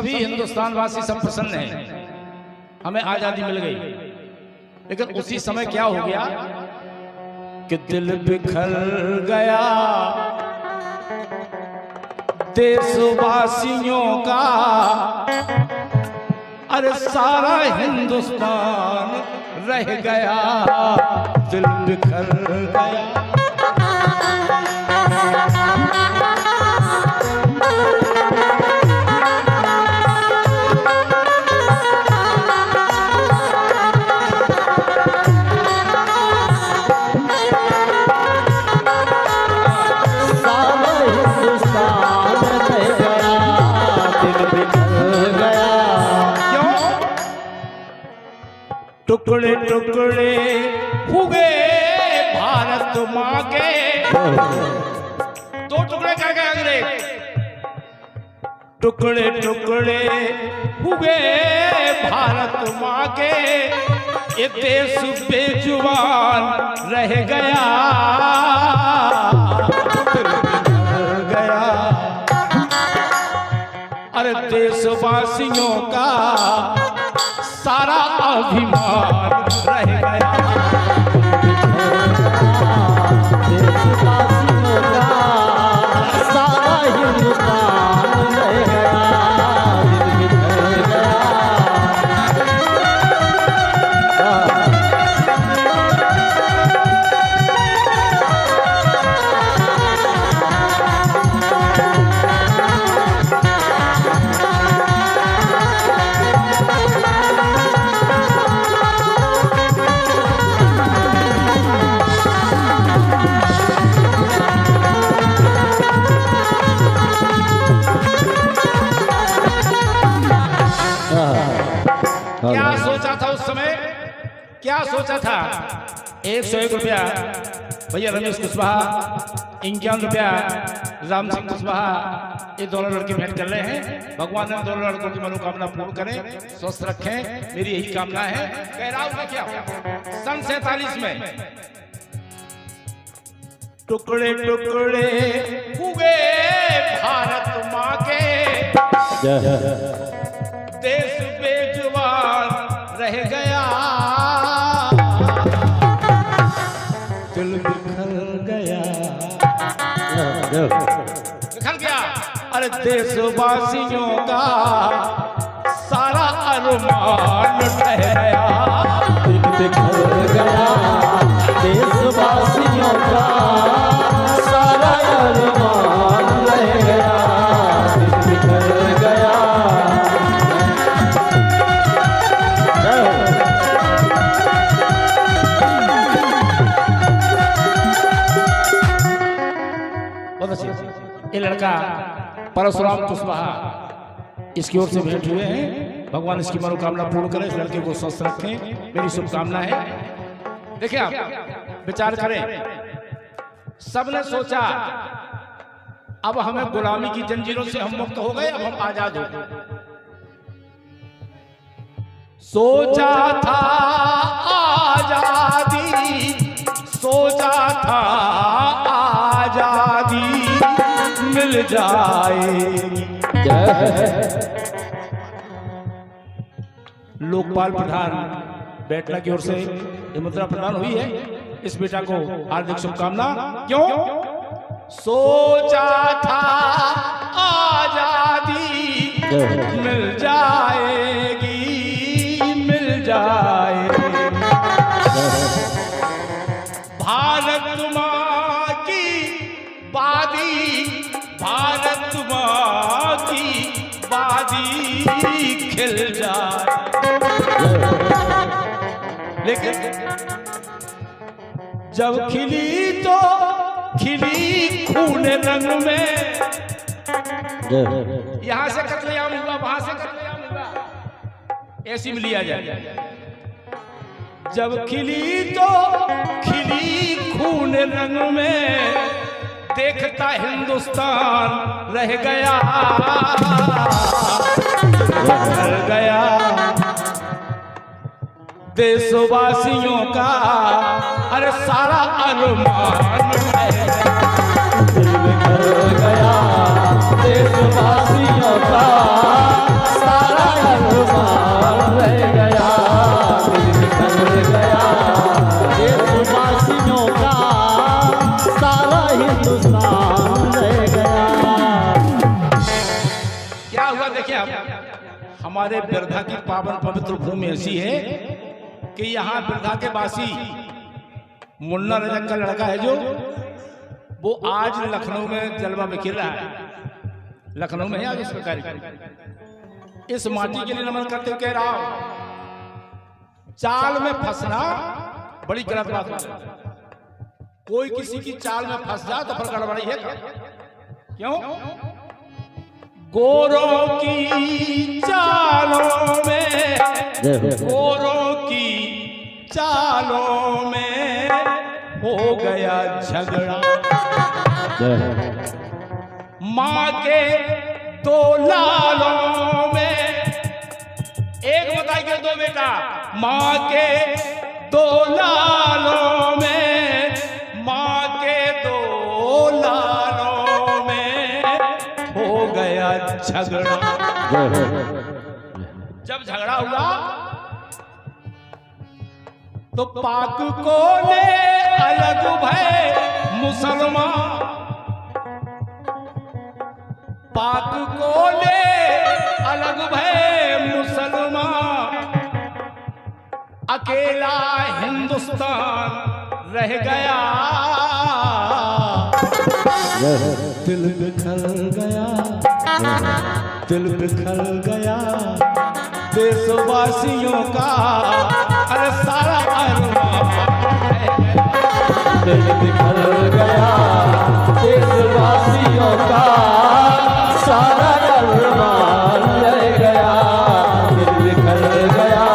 सभी हिंदुस्तान वासी सब प्रसन्न हैं, हमें आजादी मिल गई। लेकिन उसी समय क्या हो गया कि दिल बिखर गया देशवासियों का। अरे सारा हिंदुस्तान रह गया, दिल बिखर गया। टुकड़े टुकड़े हुए भारत माँ के, दो टुकड़े कर गए अंग्रेज। टुकड़े टुकड़े हुए भारत माँ के, ये देश बेजुबान रह गया, गया। अरे देशवासियों का सारा अभिमान रह गया, देशवासियों का सारा हिंदुस्तान रह गया, दिल बिखर गया। क्या सोचा था उस समय, क्या सोचा था? 101 रुपया भैया रमेश कुशवाहा, 51 रुपया राम सिंह कुशवाहा, ये दोनों लड़के भेंट कर रहे हैं। भगवान ने दोनों लड़कों की मनोकामना पूर्ण करें, स्वस्थ रखें, मेरी यही कामना है। कह रहा हूं क्या सन 47 में टुकड़े टुकड़े हुए भारत माँ के, देश बेजुबान रह गया, दिल बिखर गया, बिखर गया। अरे देशवासियों का सारा अरमान रह गया, दिल बिखर गया, देशवासियों का सारा अरमान रह गया, दिल बिखर गया। ये लड़का परशुराम कुशवाहा, इसकी ओर से भेंट हुए हैं। भगवान इसकी मनोकामना पूर्ण करें, इस लड़के को स्वस्थ रखें, मेरी शुभकामना है। देखिए आप विचार करें, सबने सोचा अब हमें गुलामी की जंजीरों से हम मुक्त हो गए, अब हम आजाद हो गए। सोचा था आजादी, सोचा था आजादी मिल जाएगी। लोकपाल प्रधान बेटला की ओर से ये मुद्रा प्रदान हुई है। इस बेटा को हार्दिक शुभकामना। क्यों? सोचा था आजादी मिल जाएगी, मिल जाएगी। भारत माँ की वादी, भारत माँ की वादी खिल जाए। लेकिन जब खिली तो खिली खून रंग में, यहां से कत्लेआम हुआ, वहां से कत्लेआम हुआ, ऐसी में लिया जाए। जब खिली तो खिली खून रंग में, देखता हिंदुस्तान रह गया, रह गया। देशवासियों का अरे सारा अरमान दिल बिखर गया, देशवासियों का देखिए आप, हमारे बिरधा की पावन पवित्र भूमि ऐसी है कि यहाँ बिरधा के वासी मुन्ना रजक का लड़का है जो वो आज लखनऊ में जलवा बिखेर रहा है। लखनऊ में है आज इसका कार्यक्रम। इस माटी के लिए नमन करते हुए कह रहा हूं, चाल में फंसना बड़ी गलत बात है। कोई किसी की चाल में फंस जाए तो फिर गड़बड़ी है क्या? क्यों? गोरों की चालों में, गोरों की चालों में हो गया झगड़ा। माँ के दो लालों में, एक बताई के दो बेटा, माँ के दो लालों में, माँ के दो लालों में हो गया झगड़ा। जब झगड़ा हुआ तो पाक को ले अलग भय मुसलमान, पाक को ले अलग भय मुसलमान, अकेला हिंदुस्तान रह गया। दिल बिखर गया, दिल बिखर गया देशवासियों का, अरे सारा अरमान। दिल बिखर गया देशवासियों का, सारा अरमान रह गया। दिल बिखर गया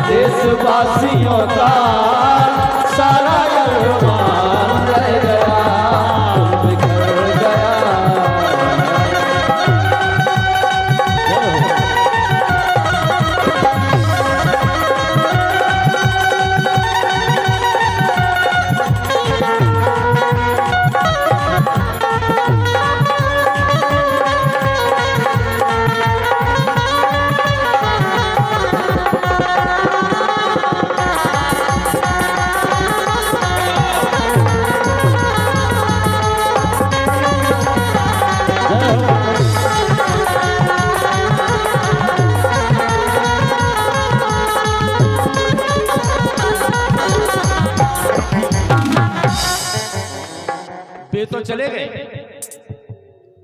देशवासियों का, सारा अरमान रह गया। दिल बिखर गया। वे तो चले गए,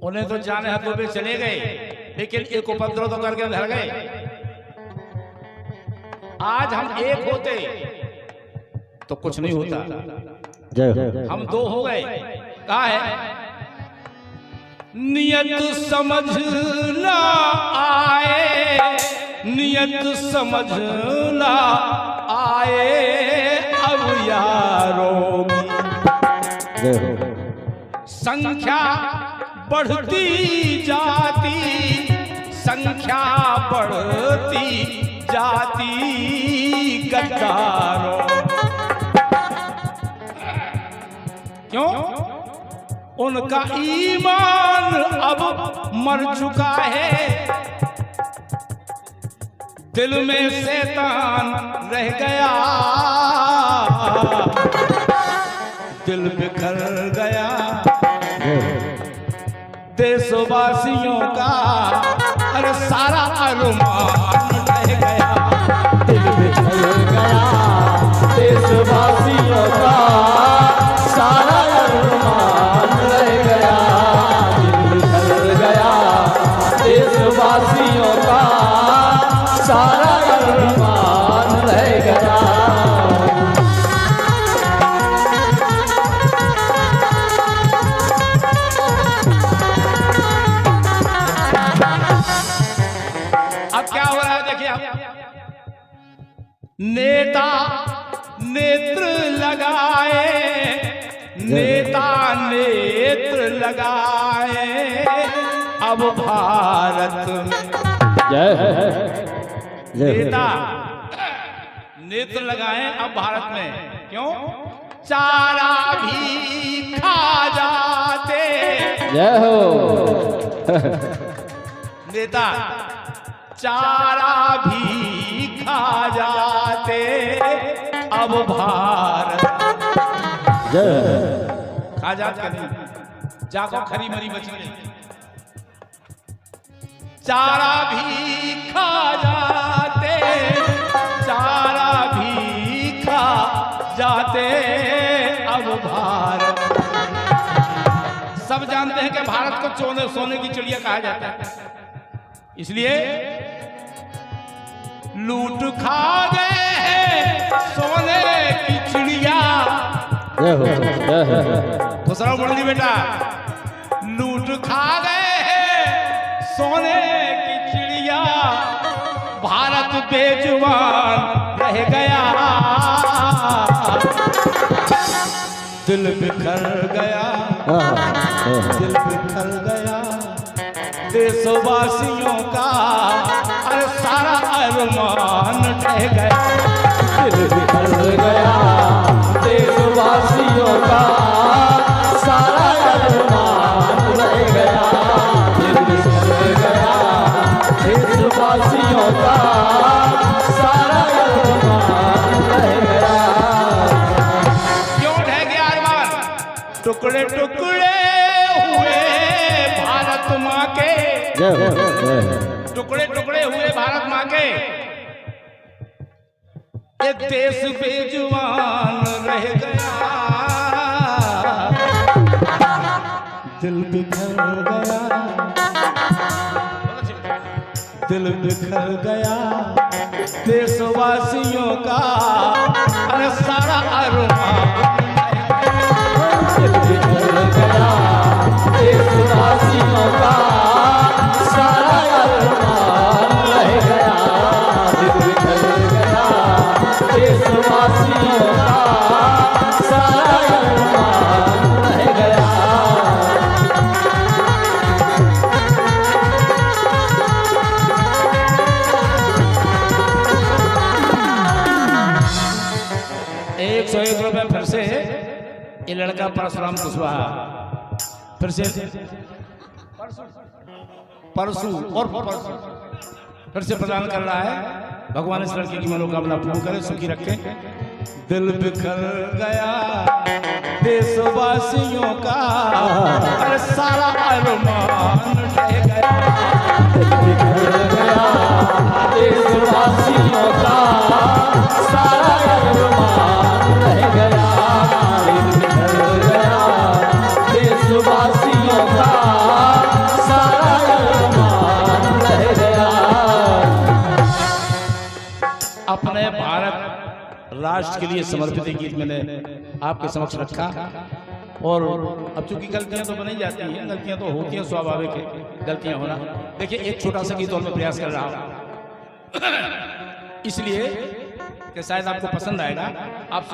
उन्हें तो जाने हाथों पे चले गए, लेकिन एक उपद्रव तो करके धर गए। आज हम एक होते तो कुछ नहीं होता, हम दो हो गए। कहा है? नियत समझ ना आए, नियत समझ ना आए अब यारों की, संख्या बढ़ती जाती, संख्या बढ़ती जाती गद्दारों। क्यों? उनका ईमान अब मर चुका है, दिल में शैतान रह गया, दिल बिखर गया देशवासियों का, अरे सारा अरमान रह गया। दिल बिखर गया देशवासियों का, सारा अरमान रह गया। दिल बिखर गया देशवासियों का, सारा अरमान रह गया। नेता नेत्र लगाए, नेता नेत्र लगाए अब भारत में। नेता नेत्र लगाए अब भारत में। क्यों? चारा भी खा जाते। जय हो। नेता चारा भी खा जाते अब भारत। खा जात कर जाको खरी मरी बची नहीं। चारा भी खा जाते, चारा भी खा जाते अब भारत। सब जानते हैं कि भारत को सोने की चिड़िया कहा जाता है, इसलिए लूट खा गए हैं सोने की चिड़िया। जय हो, जय हो। दूसरा बोल दी बेटा, लूट खा गए हैं सोने की चिड़िया, भारत बेजुबान रह गया, दिल बिखर गया, दिल बिखर गया देशवासियों का, अरे सारा अरमान ढह गया, दिल बिखर गया देशवासियों का, सारा अरमान रह गया, दिल बिखर गया देशवासियों का, सारा अरमान रह गया। क्यों ढह गया अरमान? टुकड़े टुकड़े हुए भारत माँ के, टुकड़े टुकड़े हुए भारत माँ के, ये देश बेजुबान रह गया, दिल बिखर गया, दिल बिखर गया देशवासियों का, अरे सारा अरमान दिल बिखर गया देशवासियों का, सारा अरमान रह गया, दिल बिखर गया देशवासियों का, सारा अरमान रह गया। ₹101 फिर से ये लड़का परशुराम कुशवाहा फिर से परसू और फिर से प्रदान कर रहा है। भगवान इस लड़के की मनोकामना पूर्ण करे, सुखी रखे। दिल बिखर गया देशवासियों का, अरे सारा अरमान ढह गया, दिल बिखर गया देशवासियों का, सारा अरमान रह गया, दिल बिखर गया देशवासियों का, सारा अरमान रह गया। अपने भारत राष्ट्र के लिए समर्पित गीत मैंने आपके समक्ष रखा, और अब चूंकि गलतियां तो बनी जाती हैं, गलतियां तो होती हैं, स्वाभाविक है गलतियां होना। देखिए एक छोटा सा गीत और मैं प्रयास कर रहा हूं इसलिए कि शायद आपको पसंद आएगा, आप